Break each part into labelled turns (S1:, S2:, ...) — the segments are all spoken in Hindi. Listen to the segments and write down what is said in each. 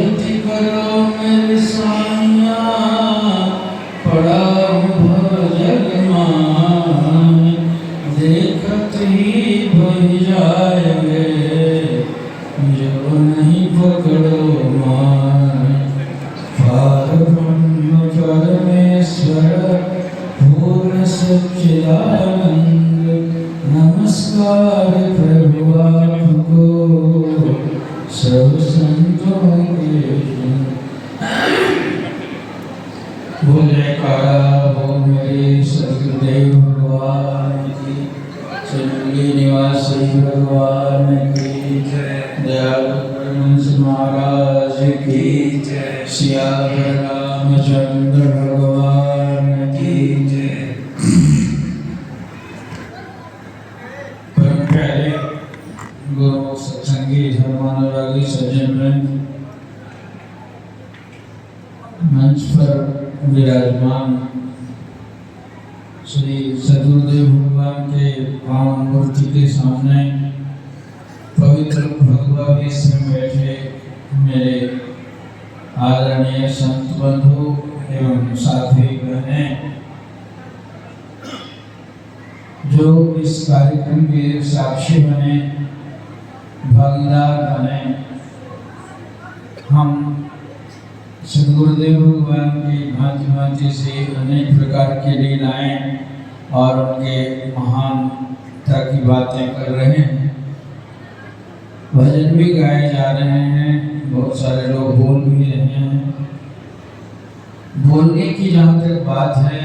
S1: जल्दी करो मेरे साइया, पड़ा हूँ जग में, देखत ही बह जाएंगे, जो नहीं पकड़ो मान। पार ब्रह्म परमेश्वर पूर्ण सच्चिदानंद, नमस्कार प्रभु आपको सब संतों के। बोल जयकारा हो मेरे सतगुरुदेव भगवान की, चंडी निवासी भगवान की जय, दयाल परमहंस महाराज की जय, सियावर रामचंद्र भगवान की जय। परम प्यारे गुरु सत्संगी धर्मानुरागी सज्जन मंच पर विराजमान श्री सदगुरुदेव भगवान के पावन मूर्ति के सामने पवित्र भगवा वेश में बैठे मेरे आदरणीय संत बंधु एवं साथी बहनें, जो इस कार्यक्रम के साक्षी बने, भागीदार बने, हम सदगुरुदेव भगवान की भांति भांति से अनेक प्रकार की लीलाएं और उनके महानता की बातें कर रहे हैं। भजन भी गाए जा रहे हैं, बहुत सारे लोग बोल भी रहे हैं। बोलने की जहाँ तक बात है,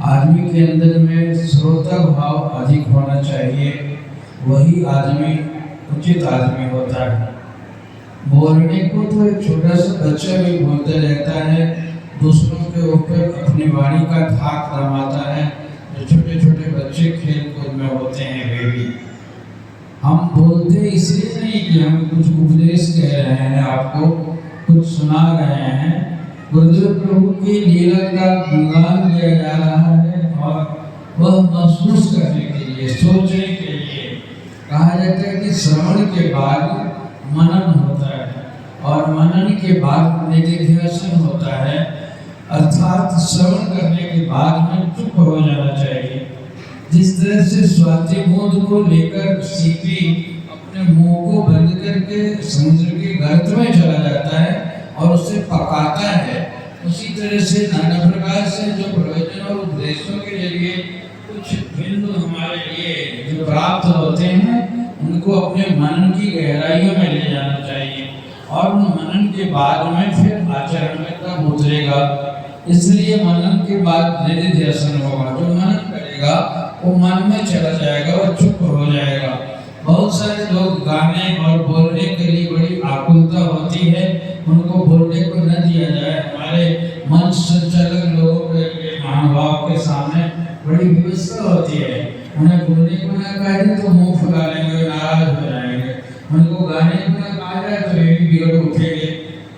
S1: आदमी के अंदर में श्रोता भाव अधिक होना चाहिए, वही आदमी उचित आदमी होता है। बोलने को तो एक छोटा सा बच्चा भी बोलते रहता है, दूसरों के ऊपर अपनी वाणी का धाक जमाता है। जो छोटे छोटे बच्चे खेल कूद में होते हैं, वे भी हम बोलते इसलिए नहीं कि हम कुछ उपदेश कह रहे हैं, आपको कुछ सुना रहे हैं। गुरुदेव प्रभु की लीला का गुणगान किया जा रहा है और वह महसूस करने के लिए, सोचने के लिए। कहा जाता है कि श्रवण के बाद मनन होता है और मनन के बाद निधिध्यासन होता है, अर्थात श्रवण करने के बाद में चुप हो जाना चाहिए। जिस तरह से स्वाति बूंद को लेकर सीपी अपने मुंह को बंद करके समुद्र के गर्त में चला जाता है और उसे पकाता है, उसी तरह से नाना प्रकार से जो प्रवचन और उपदेशों के जरिए कुछ बिंदु हमारे लिए जो प्राप्त होते हैं, उनको अपने मन की गहराइयों में ले जाना चाहिए और उन मनन के बाद में फिर आचरण में तब उतरेगा। इसलिए मनन के बाद निधिध्यासन होगा। जो मनन करेगा वो मन में चला जाएगा और चुप हो जाएगा। बहुत सारे लोग गाने और बोलने के लिए बड़ी आकुलता होती है, उनको बोलने को न दिया जाए। हमारे मंच संचालक लोगों के महानुभाव के सामने बड़ी व्यवस्था होती है, उन्हें बोलने को न कहा जाए तो मुंह फुला लेंगे, नाराज हो जाएंगे। उनको गाने को न कहा जाए तो ये भी बिगड़ उठेंगे।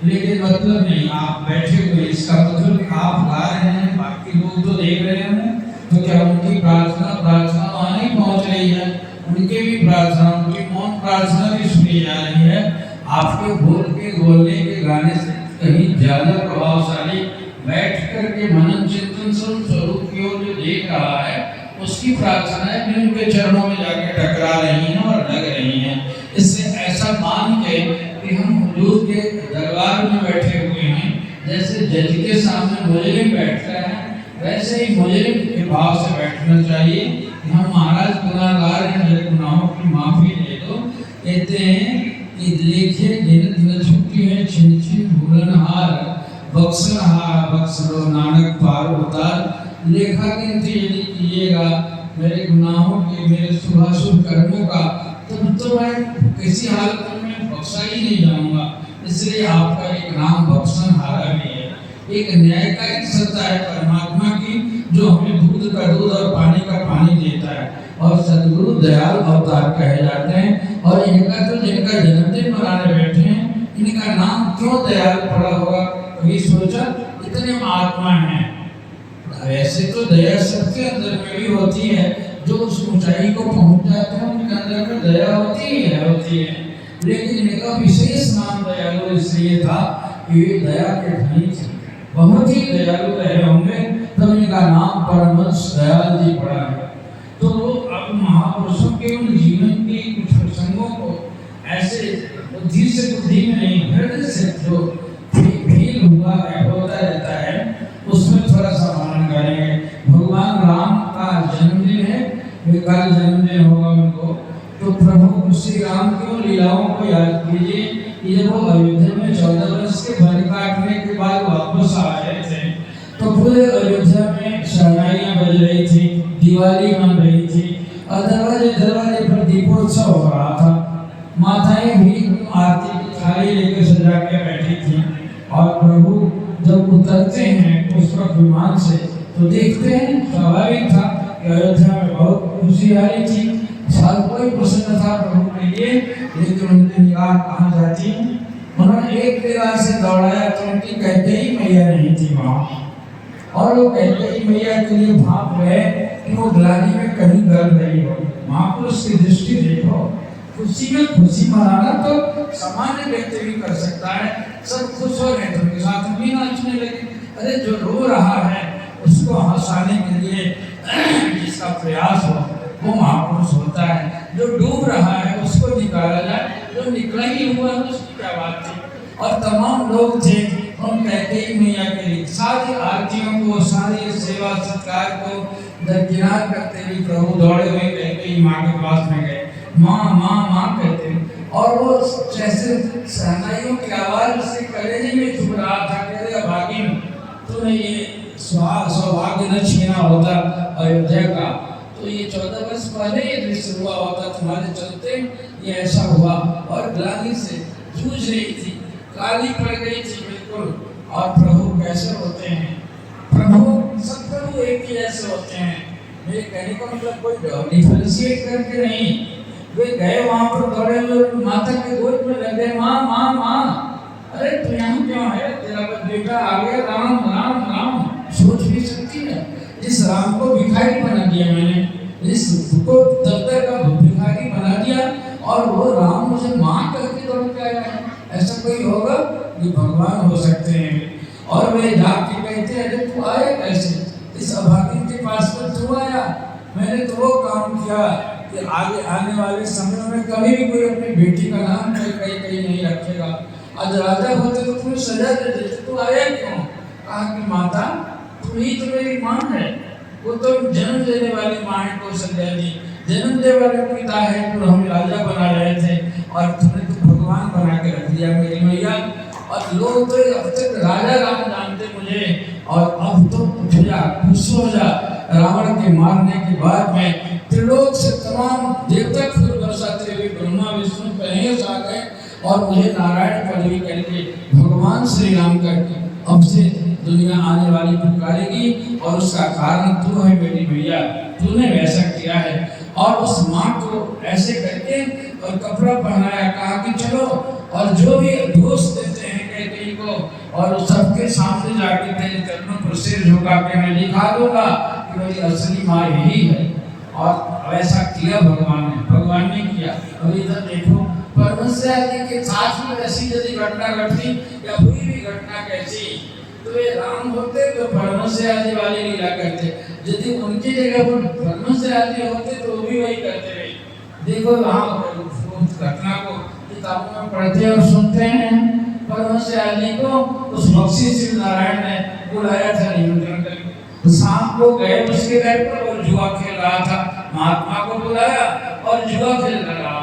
S1: लेकिन मतलब नहीं, आप बैठे हुए, इसका मतलब आप गा रहे हैं, बाकी लोग तो देख रहे हैं, तो क्या उनकी प्रार्थना वहाँ नहीं पहुँच रही है? उनके भी प्रार्थना, उनकी मौन प्रार्थना भी सुनी जा रही है। आपके बोलने के गाने से कहीं ज्यादा प्रभावशाली बैठ करके मनन चिंतन स्वरूप की ओर जो देख रहा है, उसकी प्रार्थनाएं भी उनके चरणों में जाके टकरा रही हैं और लग रही हैं। इससे ऐसा मान के कि हम हुजूर के दरबार में बैठे हुए हैं, जैसे जज के सामने मुजरिम बैठता है, वैसे ही मुजरिम के भाव से बैठना चाहिए कि हम महाराज गुनाहगार हैं, मेरे गुनाहों की माफी दे दो। कहते हैं कि लेखे दिन दिन छुट्टी है, छिन छिन भूलनहार, बख्शनहार बख्श लो नानक पार उतार। लेखा गिनती यदि कीजिएगा मेरे गुनाहों की, मेरे शुभाशुभ कर्मों का, तब तो मैं किसी हालत में बख्शा ही नहीं जाऊंगा। इसलिए आपका एक नाम बख्शनहारा भी है। एक न्यायकारी सत्ता है परमात्मा की, जो हमें दूध का दूध और पानी का पानी देता है। और सदगुरु दयाल अवतार कहे जाते हैं। और इनका तो जिनका जन्मदिन मनाने बैठे हैं, इनका नाम क्यों दयाल पड़ा होगा? कभी सोचा? इतने महात्मा हैं। वैसे तो दया सबके अंदर में भी होती है, जो उस ऊंचाई को पहुंच जाते हैं उनके अंदर में दया होती है। लेकिन इनका विशेष नाम दया इसलिए था कि वे दया के धनी थे, बहुत ही दयालु रहे होंगे, तब इनका नाम परमहंस दयाल जी पड़ा है। तो अब महापुरुषों के उन जीवन के कुछ प्रसंगों को ऐसे बुद्धि से बुद्धि में नहीं, हृदय से जो फील हुआ है, होता रहता है, उसमें थोड़ा सा वर्णन करेंगे। भगवान राम का जन्मदिन है, वे कल जन्मदिन होगा उनको, तो प्रभु श्री राम की लीलाओं को याद कीजिए कि जब वो अयोध्या में 14 वर्ष के वन काटने के बाद वापस आ रहे थे, तो पूरे अयोध्या में शहनाइयां बज रही थी, दिवाली मन रही थी और दरवाजे दरवाजे पर दीपोत्सव हो रहा था। माताएं भी आरती की थाली लेकर सजा के बैठी थी और प्रभु जब उतरते हैं पुष्पक विमान से तो देखते हैं, स्वाभाविक था कि अयोध्या में बहुत खुशहाली थी, साल कोई प्रसन्न था प्रभु के लिए, लेकिन उनकी निगाह कहाँ जाती, उन्होंने एक निगाह से दौड़ाया तो उनकी कैकेयी मैया नहीं थी वहाँ, और वो कैकेयी मैया के लिए भाप गए कि वो ग्लानि में कहीं गल रही हो। महापुरुष की दृष्टि देखो, खुशी में खुशी मनाना तो सामान्य व्यक्ति भी कर सकता है, सब खुश हो रहे तो उनके साथ भी नाचने लगे। अरे जो रो रहा है उसको हंसाने के लिए जिसका प्रयास हो वो महापुरुष होता है, जो डूब रहा है उसको निकाला जाए, जो निकला ही हुआ है उसकी क्या बात थी। और तमाम लोग थे, हम कैकेयी मैया के लिए सारी आरतियों को, सारी सेवा सत्कार को दरकिनार करते हुए प्रभु दौड़े हुए कैकेयी माँ के पास में गए, माँ माँ माँ कहते, और वो जैसे शहनाइयों की आवाज उसके कलेजे में चुभ रहा था, कह रहे भागिन तूने ये सौभाग्य न छीना होता अयोध्या का, तो ये 14 वर्ष पहले ये दृश्य हुआ होता, तुम्हारे चलते ये ऐसा हुआ। और ग्लानि से जूझ रही थी, काली पड़ गई थी बिल्कुल। और प्रभु कैसे होते हैं, प्रभु सब प्रभु एक ही जैसे होते हैं। मेरे कहने का मतलब कोई डिफरेंशिएट करके नहीं, वे गए वहां पर दौड़े हुए माता के गोद में लगे, माँ माँ माँ, अरे तू यहाँ क्यों है, तेरा बेटा आ गया, राम राम राम। सोच भी सकती है, जिस राम को भिखारी बना दिया मैंने, जिस को दफ्तर का भिखारी बना दिया, और वो राम मुझे माँ करके दौड़ के आया है, ऐसा कोई होगा? ये भगवान हो सकते हैं। और वे जाग के कहते हैं, अरे तू आया कैसे, इस अभागिन के पास में तू आया, मैंने तो वो काम किया कि आगे आने वाले समय में कभी भी कोई अपनी बेटी का नाम कहीं कहीं नहीं रखेगा। आज राजा होते तो तुम्हें सजा दे देते, तू आया क्यों? कहा कि माता तू ही तो मेरी माँ है, वो तो जन्म देने वाली माँ है कौशल्या जी, जन्म देने वाले पिता है, तो हमें राजा बना रहे थे और तुमने तो भगवान बना के रख दिया मेरी मैया। और लोग तो अब तक राजा राम जानते मुझे, और अब तो उठ जा, खुश हो जा, रावण के मारने के बाद में त्रिलोक से तमाम देवता फूल बरसाते हुए ब्रह्मा विष्णु पहले आ गए और मुझे नारायण पदवी करके भगवान श्री राम करके अब से दुनिया आने वाली पुकारेगी, और उसका कारण तू है मेरी मैया, तूने वैसा किया है। और उस माँ को ऐसे करके और कपड़ा पहनाया, कहा कि चलो, और जो भी दोष देते हैं कैकेयी को, और सबके सामने जाके तेरे चरणों पर सिर झुका के मैं दिखा दूंगा कि मेरी असली माँ यही है। और वैसा किया भगवान ने किया। अभी इधर देखो, परमहंस आदि के साथ में ऐसी यदि घटना घटती या हुई भी घटना कैसी, तो वे राम होते तो परमहंस आदि वाली लीला करते, यदि उनकी जगह पर परमहंस आदि होते तो वो भी वही करते रहे। देखो वहाँ घटना को किताबों में पढ़ते और सुनते हैं। परमहंस आदि को उस बख्शी सिंह नारायण ने बुलाया था निमंत्रण करके, तो शाम को गए उसके घर पर और जुआ खेल रहा था, महात्मा को बुलाया और जुआ खेल रहा।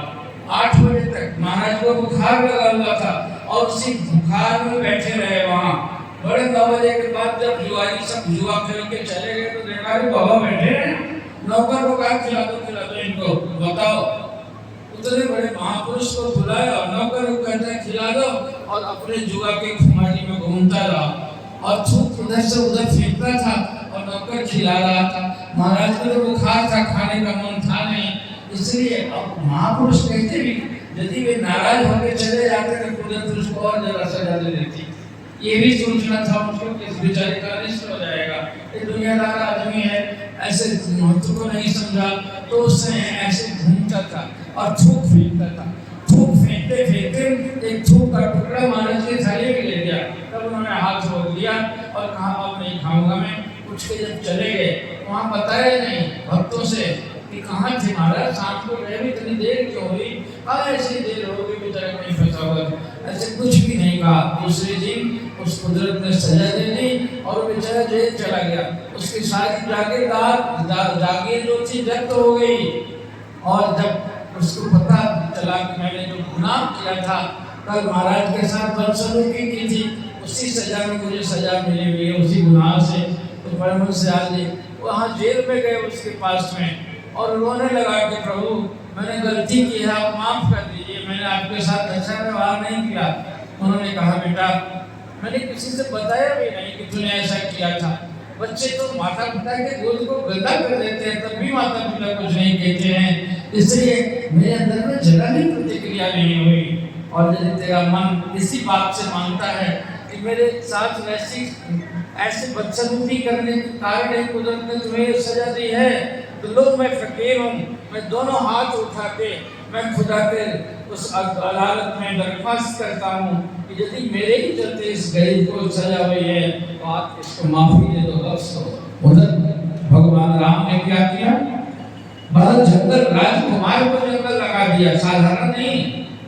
S1: 8 बजे तक महाराज को बुखार लगा हुआ था और उसी बुखार में बैठे रहे वहाँ। बड़े 9 बजे के बाद जब जुआरी सब जुआ खेल के चले गए तो देखा कि बाबा बैठे हैं, नौकर को कहा खिला दो इनको, बताओ। उतने बड़े महापुरुष को बुलाया और नौकर को कहता है खिला दो, और अपने जुआ के खुमारी में घूमता रहा और थूक उधर से उधर फेंकता था और नौकर खिला रहा था। महाराज को तो बुखार था, खाने का मन था नहीं, इसलिए अब महापुरुष कहते भी यदि वे नाराज होकर चले जाते तो कुदरत उसको और जरा सजा दे देती। ये भी सोचना था मुझको कि इस बेचारे का अनिष्ट हो जाएगा, ये दुनियादार आदमी है, ऐसे महत्व को नहीं समझा, तो उससे ऐसे घूमता था और थूक फेंकता था। थूक फेंकते फेंकते एक थूक का टुकड़ा महाराज के थाली और कहा अब नहीं खाऊंगा मैं। उठ के जब चले गए वहाँ बताया नहीं भक्तों से कि कहाँ थे महाराज, शाम को गए भी इतनी देर क्यों हुई? ऐसी देर हो गई बेचारा कहीं फंसा हुआ। ऐसे कुछ भी नहीं कहा। दूसरे दिन उस कुदरत ने सजा दे दी और बेचारा जेल चला गया। उसकी सारी जागीर जो थी जब्त हो गई। और जब उसको पता चला कि मैंने जो गुनाह किया था, कल महाराज के साथ बदसलूकी की थी, उसी सजा में मुझे सजा मिली हुई है, उसी गुनाह से। तो परमहंस दयाल जी वहाँ जेल में गए उसके पास में और रोने लगा कि प्रभु मैंने गलती की है, आप माफ कर दीजिए, मैंने आपके साथ अच्छा व्यवहार नहीं किया। उन्होंने कहा बेटा मैंने किसी से बताया भी नहीं कि तूने ऐसा किया था। बच्चे तो माता पिता के दूध को गंदा कर देते हैं, तब भी माता पिता कुछ नहीं कहते हैं, इसलिए मेरे अंदर में जरा भी प्रतिक्रिया नहीं हुई। और यदि तेरा मन इसी बात से मानता है कि मेरे साथ ऐसे बदसलूकी करने के कारण कुदरत ने तुम्हें सजा दी है, तो लो मैं फकीर हूँ, मैं दोनों हाथ उठा के मैं खुदा के उस अदालत में दरख्वास्त करता हूँ कि यदि मेरे ही चलते इस गरीब को सजा हुई है तो आप इसको माफी दे दो, बख्श दो। उधर भगवान राम ने क्या किया? बड़ा जंगल, राजकुमार को जंगल लगा दिया, साधारण नहीं,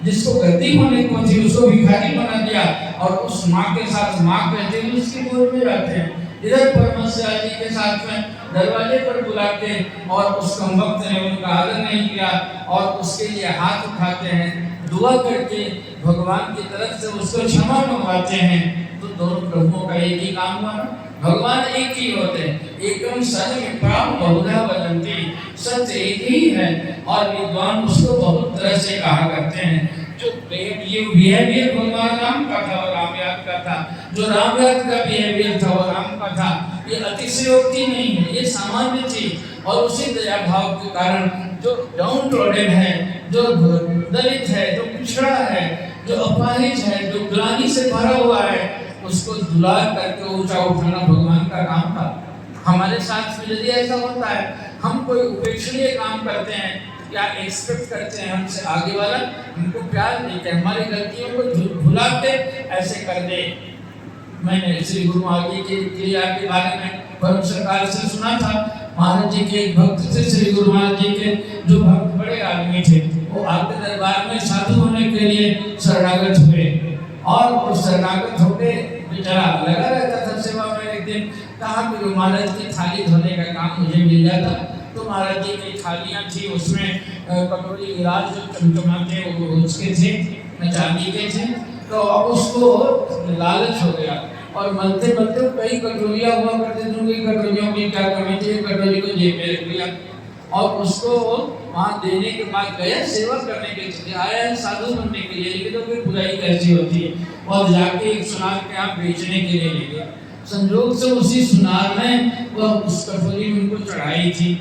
S1: जिसको गद्दी होने को थी उसको भिखारी बना दिया और उस माँ के साथ, माँ कहते हैं उसकी गोद में रहते हैं। इधर परमहंस दयाल जी के साथ में दरवाजे पर बुलाते और उस कमबख्त ने उनका आदर नहीं किया और उसके लिए हाथ उठाते हैं, दुआ करके भगवान की तरफ से उसको क्षमा मंगवाते हैं। तो दोनों प्रभुओं का एक ही काम हुआ ना, भगवान एक ही होते हैं। एकम सत्य प्राण बहुधा वदन्ति, सत्य एक ही है और विद्वान उसको बहुत तरह से कहा करते हैं। जो बिहेवियर भगवान राम का था और राम याद का था, जो राम याद का बिहेवियर था वो राम का था, ये अतिशयोक्ति नहीं है, ये सामान्य थी। और उसी दया भाव के कारण जो डाउन ट्रोडन है, जो दलित है, जो पिछड़ा है, जो अपाहिज है, जो ग्लानि से भरा हुआ है, उसको दुलार करके ऊंचा उठाना भगवान का काम था। हमारे साथ में यदि ऐसा होता है, हम कोई उपेक्षणीय काम करते हैं, क्या एक्सपेक्ट करते हैं हमसे आगे वाला हमको प्यार नहीं करे, हमारी गलतियों को भुला के ऐसे कर दे। मैंने श्री गुरु महाराज जी की क्रिया के बारे में परम सरकार से सुना था। महाराज जी के एक भक्त थे, श्री गुरु महाराज जी के जो भक्त बड़े आदमी थे, वो आपके दरबार में साधु होने के लिए शरणागत हुए और वो शरणागत होके बेचारा लगा रहता था सेवा में। एक दिन कहा कि महाराज की थाली धोने का काम मुझे मिल जाता, तो महाराज जी की थालियाँ थी, उसमें कटोरी गिलास जो चमचमाते वो उसके थे, चांदी के थे। तो अब उसको लालच हो गया और मलते मलते कई कटोरियाँ हुआ करते थे, उनकी कटोरियों की क्या कमी थी, कटोरी को जेब में रख लिया और उसको वहाँ देने के बाद गया सेवा करने के लिए, आया है साधु बनने के लिए, लेकिन तो फिर बुराई कैसी होती है। और जाके एक सुनार के यहाँ बेचने के लिए ले गया। संजोग से उसी सुनार ने वह उस कटोरी में उनको चढ़ाई थी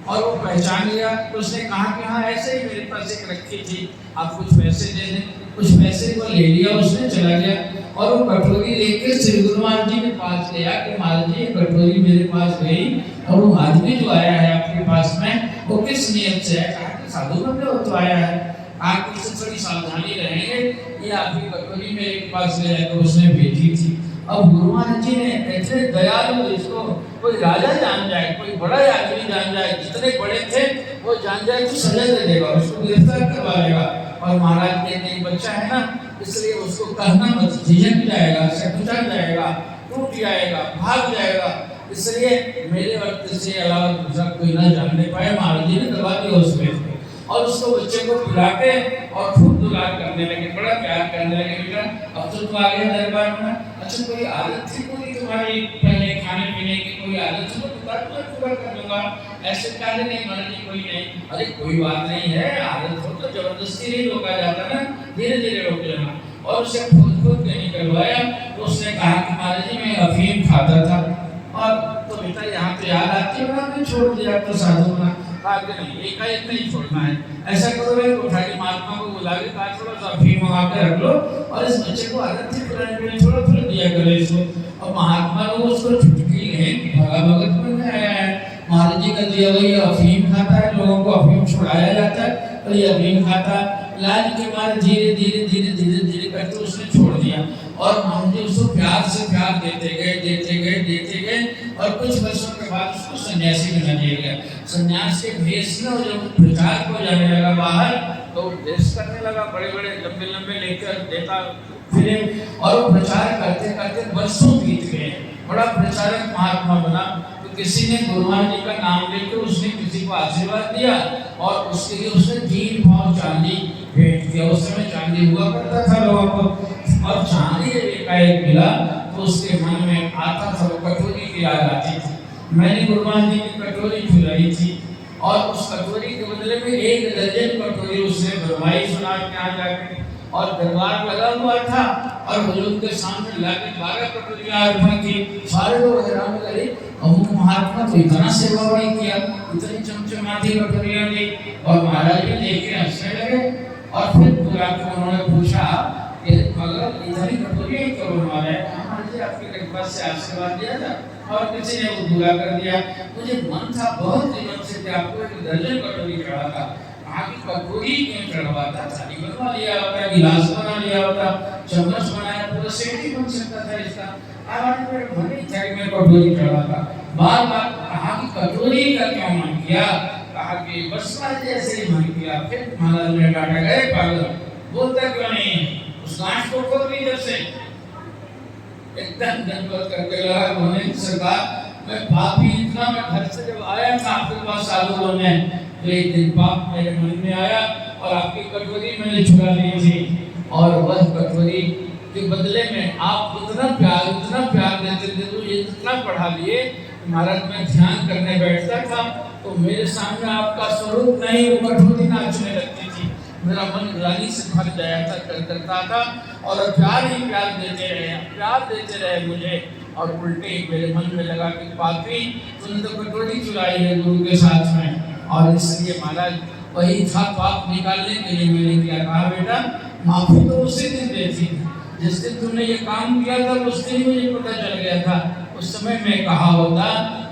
S1: और वो पहचान लिया। तो उसने कहा कि हाँ ऐसे ही मेरे पास एक रखी थी, आप कुछ पैसे दे दें। कुछ पैसे को ले लिया, उसने चला गया और वो कटोरी लेके श्री गुरु महाराज जी के पास गया कि महाराज जी कटोरी मेरे पास गई और वो आदमी जो आया है आपके पास में वो किस नियत से है? कहा कि साधु बनने वो तो आया है, आप इससे थोड़ी सावधानी रहेंगे, ये आपकी कटोरी मेरे पास ले जाकर उसने भेजी थी। अब गुरु महाराज जी ने ऐसे दयालु, इसको कोई राजा जान जाए, कोई बड़ा आदमी जान जाए, जितने बड़े थे वो जान जाए तो सजा दे देगा, उसको गिरफ्तार करवा लेगा। और महाराज कहते हैं बच्चा है ना, इसलिए उसको कहना मत, झिझक जाएगा, सकुचा जाएगा, टूट जाएगा, भाग जाएगा, इसलिए मेरे वक्त से अलावा दूसरा कोई ना जानने पाए। महाराज जी ने दबा दिया उसमें और उसको बच्चे को पिला के और खूब दुलार करने लगे, बड़ा प्यार करने लगे। बेटा अब तो तू आ गया दरबार में, अच्छा कोई आदत थी कोई तुम्हारी पहले खाने पीने की, कोई आदत थी तो पूरा कर दूंगा, ऐसे काहे नहीं? महाराज जी कोई नहीं। अरे कोई बात नहीं है, आदत हो तो जबरदस्ती नहीं रोका जाता ना, धीरे धीरे रोक लेना। और उसे खुद के निकलवाया तो उसने कहा कि महाराज जी मैं अफीम खाता था। और तो बेटा यहाँ पे याद आती है, मैंने छोड़ दिया तो साधु बना। कहा कि नहीं, एकाएक नहीं छोड़ना है, ऐसा करो भाई उठाई महात्मा को बुला के कहा थोड़ा सा अफीम मंगा के रख लो और इस बच्चे को आदत थी पुराने में थोड़ा थोड़ा दिया करे इसको। और महात्मा लोग उसको चुटकी है भगा भगत बन गया है, महाराज जी का दिया वही अफीम खाता है, लोगों को अफीम छुड़ाया जाता है और ये अफीम खाता है। इलाज के बाद धीरे धीरे धीरे धीरे धीरे करते उसने छोड़ दिया। और महाराज जी उसको प्यार से प्यार देते गए और कुछ वर्षों के बाद उसको सन्यासी बना दिया गया। सन्यास के भेष में जब प्रचार को जाने लगा बाहर, तो उपदेश करने लगा, बड़े बड़े लंबे लंबे लेकर देता फिरे, और वो प्रचार करते करते वर्षों बीत गए, बड़ा प्रचारक महात्मा बना। तो किसी ने गुरु महाराज जी का नाम लेकर उसने किसी को आशीर्वाद दिया, और उसके लिए उसने 3 पाँव चांदी भेंट किया। उस समय चांदी हुआ करता था लोगों को, और चांदी जब एकाएक मिला तो उसके मन में आता था, वो कटोरी की याद आती थी। मैंने गुरु महाराज जी की कटोरी चुराई थी, और उस कटोरी के बदले में 1 दर्जन कटोरी उसने बनवाई सुना के यहाँ जाके, और दरबार लगा हुआ था, और बुजुर्ग के सामने लाके 12 कटोरियां अर्पण की। सारे लोग हैरान करे, अमुक महात्मा तो इतना सेवा भाई किया, इतनी चमचमाती कटोरियां दी, और महाराज जी देख के हंसने लगे। और फिर बुला के उन्होंने पूछा, मगर इतनी कटोरियां क्यों बनवा रहे हैं? महाराज जी आपकी कृपा से आशीर्वाद दिया था, और किसी ने वो बुला कर दिया। मुझे मन था बहुत दिनों से कि आपको 1 दर्जन कटोरी चढ़ाता, आगे कटोरी क्यों चढ़वाता? थाली बनवा लिया होता, गिलास बना लिया होता, चम्मच बनाया, पूरा सेट ही बन सकता था इसका। आज मेरे मन ही था कि मैं कटोरी चढ़वाता। बार बार कहा कि कटोरी का क्यों मन किया? कहा कि बस ऐसे ही मन किया। फिर महाराज ने डांटा, गए पागल, बोलता क्यों नहीं? उस गांठ को खोल दी जब से। एकदम दंडवत करके लगा, उन्होंने सरकार मैं पापी इतना, मैं घर से जब आया था आपके पास साधुओं ने, तो एक दिन पाप मेरे मन में आया, और आपकी कटोरी मैंने चुरा ली थी, और वह कटोरी के बदले में आप इतना प्यार देते थे, तो ये इतना बढ़ा लिए। महाराज मैं ध्यान करने बैठता था तो मेरे सामने आपका स्वरूप नहीं, वो कटोरी नाचने लगती थी। मेरा मन ग्लानि से भर जाया था, करता था, और प्यार ही प्यार देते रहे मुझे। और उल्टे मेरे मन में लगा कि पापी तुमने तो कटोरी चुराई है गुरु के साथ में, और इसलिए महाराज वही था पाप निकालने के लिए मैंने क्या कहा, बेटा माफी तो उसी दिन देती, जिस दिन तुमने ये काम किया था उस दिन मुझे पता चल गया था। उस समय मैं कहा होता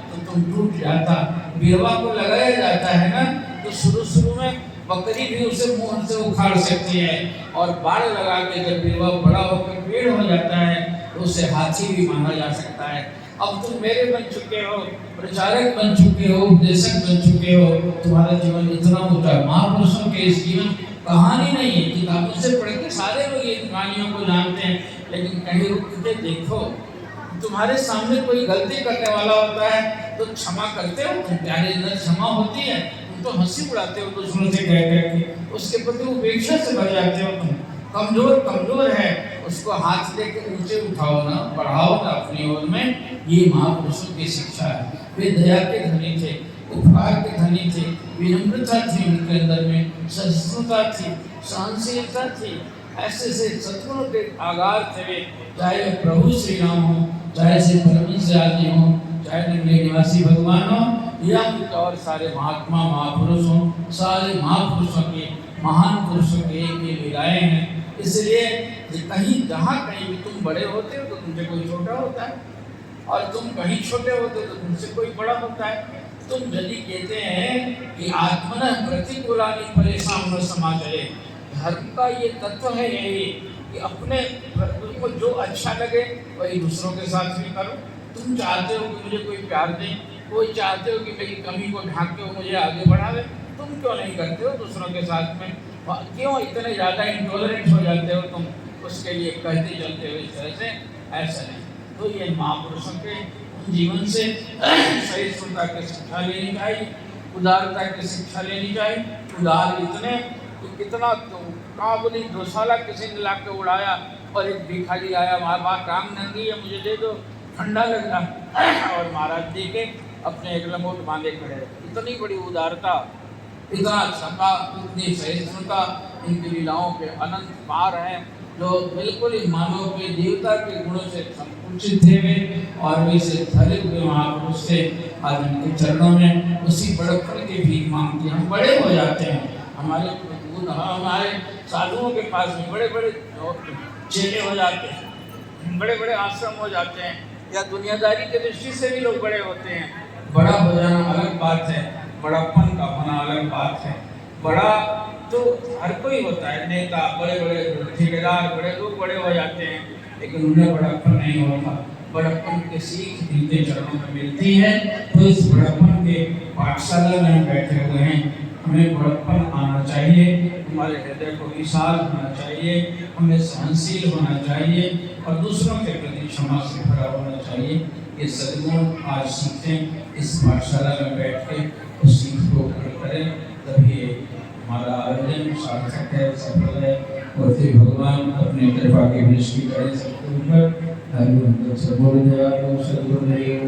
S1: तो तुम टूट जाता। बिरवा को लगाया जाता है ना, तो शुरू में बकरी भी उसे मुंह से उखाड़ सकती है, और बाढ़ लगा के जब बिरवा बड़ा होकर पेड़ हो जाता है तो उसे हाथी भी माना जा सकता है। अब तुम मेरे बन चुके हो, प्रचारक बन चुके हो, उपदेशक बन चुके हो, तुम्हारा जीवन इतना ऊंचा। महापुरुषों के इस जीवन कहानी नहीं है, किताबों से पढ़ के सारे लोग ये कहानियों को जानते हैं, लेकिन कहीं रुक के देखो, तुम्हारे सामने कोई गलती करने वाला होता है तो क्षमा करते हो, तुम्हारे अंदर क्षमा होती है, तुम तो हंसी उड़ाते हो दूसरों से कह के, उसके प्रति उपेक्षा से भर जाते हो। तुम कमजोर है उसको हाथ लेकर नीचे उठाओ ना, बढ़ाओ ना अपनी ओर में। ये महापुरुषों की शिक्षा है। वे दया के धनी थे, उपकार के धनी थे, विनम्रता थी उनके अंदर में, सहिष्णुता थी, सहनशीलता थी। ऐसे सद्गुणों के आगार थे वे, चाहे प्रभु श्री राम हो, चाहे से परमहंस आदि हो, चाहे नंगे निवासी भगवान हो, या और सारे महात्मा महापुरुष हो, सारे महापुरुषों के महान पुरुषों के ये लीलाएं हैं। इसलिए कहीं जहाँ कहीं भी तुम बड़े होते हो तो तुमसे कोई छोटा होता है, और तुम कहीं छोटे होते हो तो तुमसे कोई बड़ा होता है। तुम यदि कहते हैं कि आत्मना प्रतिकूलानि परेशान समाचरे, धर्म का ये तत्व है यही कि अपने तुमको जो अच्छा लगे वही दूसरों के साथ भी करो। तुम चाहते हो कि मुझे कोई प्यार दे, कोई चाहते हो कि मेरी कमी को ढांक के मुझे आगे बढ़ावे, तुम क्यों नहीं करते हो दूसरों के साथ में? क्यों इतने ज़्यादा इंटॉलरेंट हो जाते हो तुम उसके लिए कहते चलते हो इस तरह से? ऐसा नहीं। तो ये महापुरुषों के जीवन से सहिष्णुता की शिक्षा लेनी चाहिए, उदारता की शिक्षा लेनी चाहिए। उदार इतने कि कितना काबुली दोसाला किसी ने ला के उड़ाया, और एक भिखारी आया, माँ काम नंगी है मुझे दे दो, ठंडा लग रहा, और महाराज जी के अपने एक लंगोट बांधे खड़े। इतनी बड़ी उदारता, इतना क्षमा, इतनी सहिष्णुता, इनकी लीलाओं के अनंत पार हैं, जो बिल्कुल ही मानव के देवता के गुणों से संकुचित थे वे, और वे से धरे हुए महापुरुष से आज उनके चरणों में उसी बड़प्पन की भीख मांगते हम बड़े हो जाते हैं। हमारे साधुओं के पास में बड़े बड़े चेले हो जाते हैं, बड़े बड़े आश्रम हो जाते हैं, या दुनियादारी के दृष्टि से भी लोग बड़े होते हैं। बड़ा हो जाना अलग बात है, बड़ापन का होना अलग बात है। बड़ा तो हर कोई होता है, नेता बड़े बड़े ठेकेदार बड़े लोग बड़े हो जाते हैं, लेकिन उन्हें बड़प्पन नहीं होता। बड़प्पन की सीख इनके चरणों में मिलती है। तो इस बड़प्पन के पाठशाला में हम बैठे हुए हैं, हमें बड़प्पन आना चाहिए, हमारे हृदय को विशाल होना चाहिए, हमें सहनशील होना चाहिए और दूसरों के प्रति क्षमा से भरा होना चाहिए। ये सद्गुण आज सीखें, इस पाठशाला में बैठ के उस सीख को ग्रहण करें, तभी हमारा आयोजन सार्थक है, सफल है और फिर भगवान अपने कृपा की दृष्टि करें सबके ऊपर। हरि बोल। सद्गुरुदेव सद्गुरुदेव।